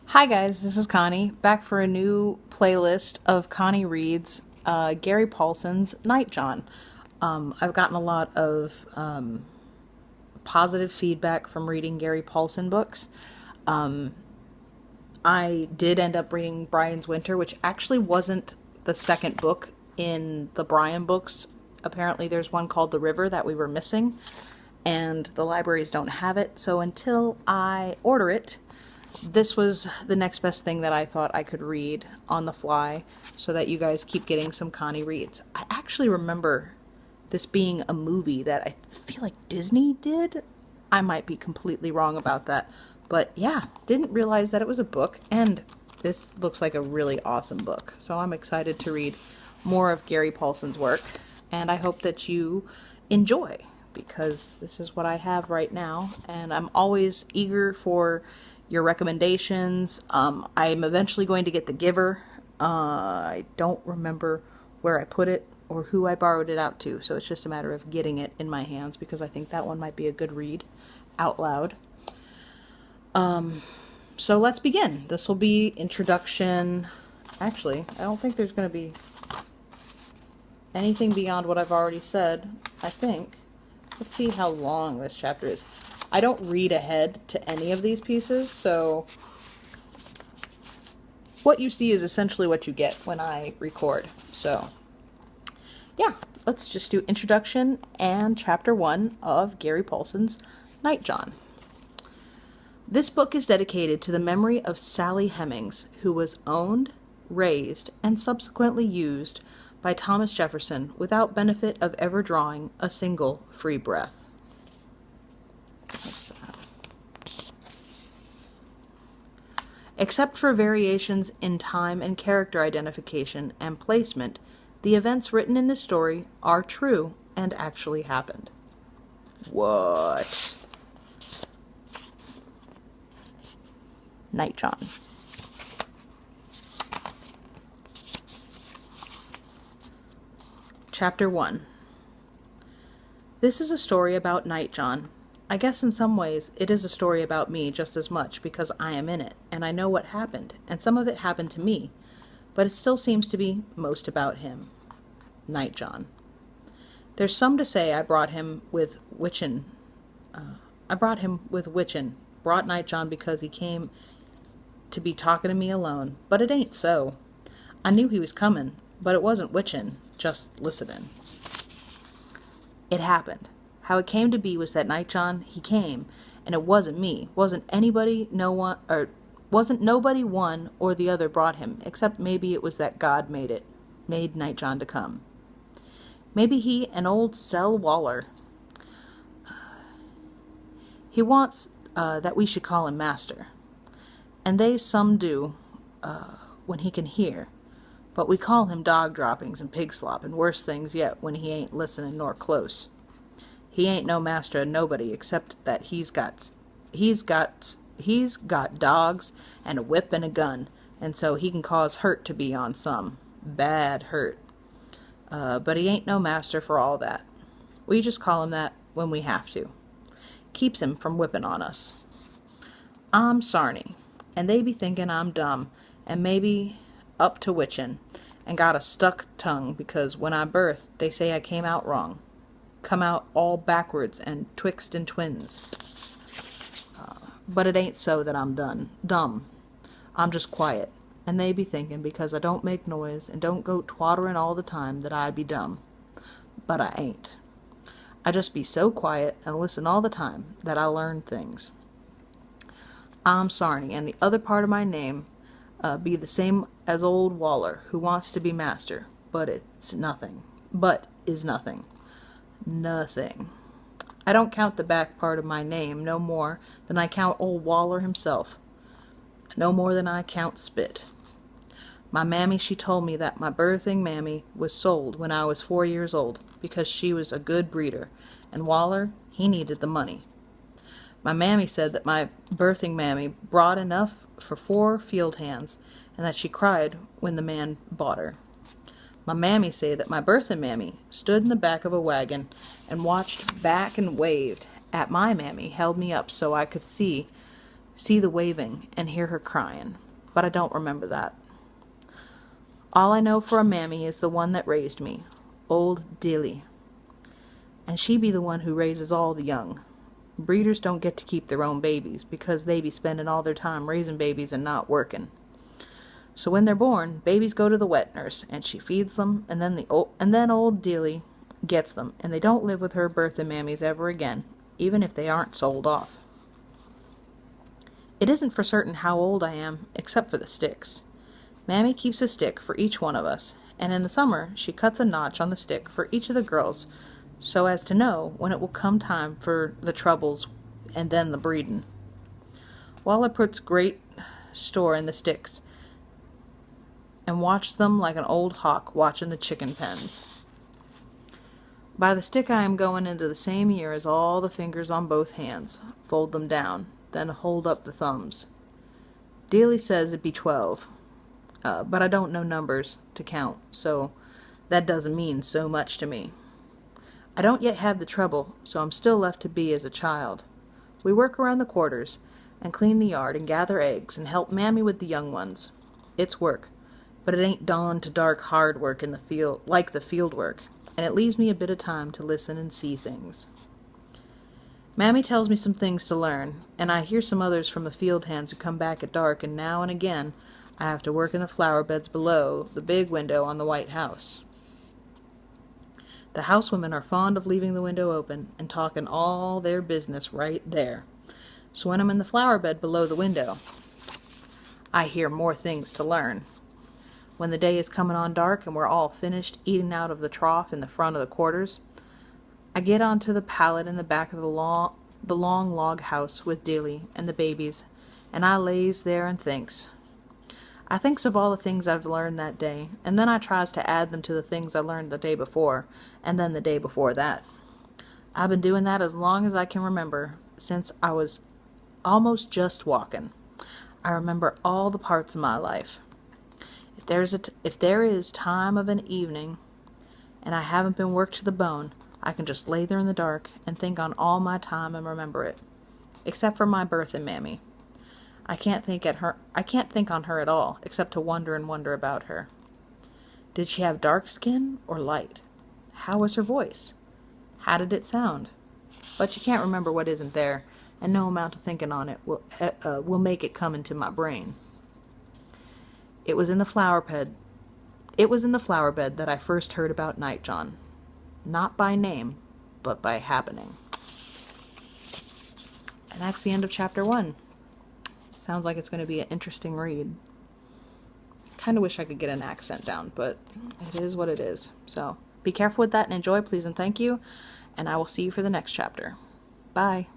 Hi guys, this is Connie, back for a new playlist of Connie Reads Gary Paulson's NightJohn. I've gotten a lot of positive feedback from reading Gary Paulson books. I did end up reading Brian's Winter, which actually wasn't the second book in the Brian books. Apparently there's one called The River that we were missing, and the libraries don't have it, so until I order it, this was the next best thing that I thought I could read on the fly so that you guys keep getting some Connie reads. I actually remember this being a movie that I feel like Disney did. I might be completely wrong about that. But yeah, didn't realize that it was a book, and this looks like a really awesome book. So I'm excited to read more of Gary Paulson's work, and I hope that you enjoy, because this is what I have right now, and I'm always eager for your recommendations. I'm eventually going to get The Giver. I don't remember where I put it or who I borrowed it out to, so it's just a matter of getting it in my hands, because I think that one might be a good read out loud. So let's begin. This will be introduction. Actually, I don't think there's going to be anything beyond what I've already said, I think. Let's see how long this chapter is. I don't read ahead to any of these pieces, so what you see is essentially what you get when I record. So yeah, let's just do introduction and chapter 1 of Gary Paulson's NightJohn. This book is dedicated to the memory of Sally Hemings, who was owned, raised, and subsequently used by Thomas Jefferson without benefit of ever drawing a single free breath. Except for variations in time and character identification and placement, the events written in this story are true and actually happened. What? NightJohn. Chapter 1. This is a story about NightJohn. I guess in some ways it is a story about me just as much, because I am in it, and I know what happened, and some of it happened to me, but it still seems to be most about him. NightJohn. There's some to say I brought him with Witchin. Brought NightJohn because he came to be talking to me alone, but it ain't so. I knew he was coming, but it wasn't witchin', just listening. It happened. How it came to be was that NightJohn, he came, and it wasn't me, wasn't nobody one or the other brought him, except maybe it was that God made NightJohn to come. Maybe he and old Sel Waller. He wants that we should call him master. And they some do, when he can hear. But we call him dog droppings and pig slop and worse things yet when he ain't listening nor close. He ain't no master of nobody, except that he's got dogs and a whip and a gun, and so he can cause hurt to be on some. Bad hurt. But he ain't no master for all that. We just call him that when we have to. Keeps him from whipping on us. I'm Sarny, and they be thinking I'm dumb, and maybe up to witchin', and got a stuck tongue, because when I birthed, they say I came out wrong. Come out all backwards and twixt and twins. But it ain't so that I'm dumb. I'm just quiet, and they be thinking because I don't make noise and don't go twattering all the time that I be dumb. But I ain't. I just be so quiet and listen all the time that I learn things. I'm Sarny, and the other part of my name be the same as old Waller, who wants to be master, but is nothing. Nothing. I don't count the back part of my name no more than I count old Waller himself. No more than I count spit. My mammy, she told me that my birthing mammy was sold when I was 4 years old, because she was a good breeder, and Waller, he needed the money. My mammy said that my birthing mammy brought enough for 4 field hands, and that she cried when the man bought her. My mammy say that my birthin' mammy stood in the back of a wagon and watched back and waved at my mammy, held me up so I could see see the waving, and hear her crying, but I don't remember that. All I know for a mammy is the one that raised me, old Dilly. And she be the one who raises all the young. Breeders don't get to keep their own babies, because they be spending all their time raising babies and not working. So when they're born, babies go to the wet nurse, and she feeds them, and then old Dilly gets them, and they don't live with her birthing mammies ever again, even if they aren't sold off. It isn't for certain how old I am, except for the sticks. Mammy keeps a stick for each one of us, and in the summer she cuts a notch on the stick for each of the girls, so as to know when it will come time for the troubles and then the breedin'. Waller puts great store in the sticks, and watched them like an old hawk watching the chicken pens. By the stick I am going into the same year as all the fingers on both hands. Fold them down, then hold up the thumbs. Daly says it be 12. But I don't know numbers to count, so that doesn't mean so much to me. I don't yet have the trouble, so I'm still left to be as a child. We work around the quarters, and clean the yard, and gather eggs, and help Mammy with the young ones. It's work, but it ain't dawn to dark hard work in the field like the field work, and it leaves me a bit of time to listen and see things. Mammy tells me some things to learn, and I hear some others from the field hands who come back at dark, and now and again I have to work in the flower beds below the big window on the White House. The housewomen are fond of leaving the window open and talking all their business right there. So when I'm in the flower bed below the window, I hear more things to learn. When the day is coming on dark and we're all finished eating out of the trough in the front of the quarters, I get onto the pallet in the back of the long log house with Dilly and the babies, and I lays there and thinks. I thinks of all the things I've learned that day, and then I tries to add them to the things I learned the day before, and then the day before that. I've been doing that as long as I can remember, since I was almost just walking. I remember all the parts of my life. If there is time of an evening, and I haven't been worked to the bone, I can just lay there in the dark and think on all my time and remember it, except for my birth and Mammy. I can't think on her at all, except to wonder about her. Did she have dark skin or light? How was her voice? How did it sound? But you can't remember what isn't there, and no amount of thinking on it will make it come into my brain. It was in the flower bed that I first heard about NightJohn. Not by name, but by happening. And that's the end of chapter 1. Sounds like it's going to be an interesting read. Kind of wish I could get an accent down, but it is what it is. So be careful with that and enjoy, please and thank you. And I will see you for the next chapter. Bye.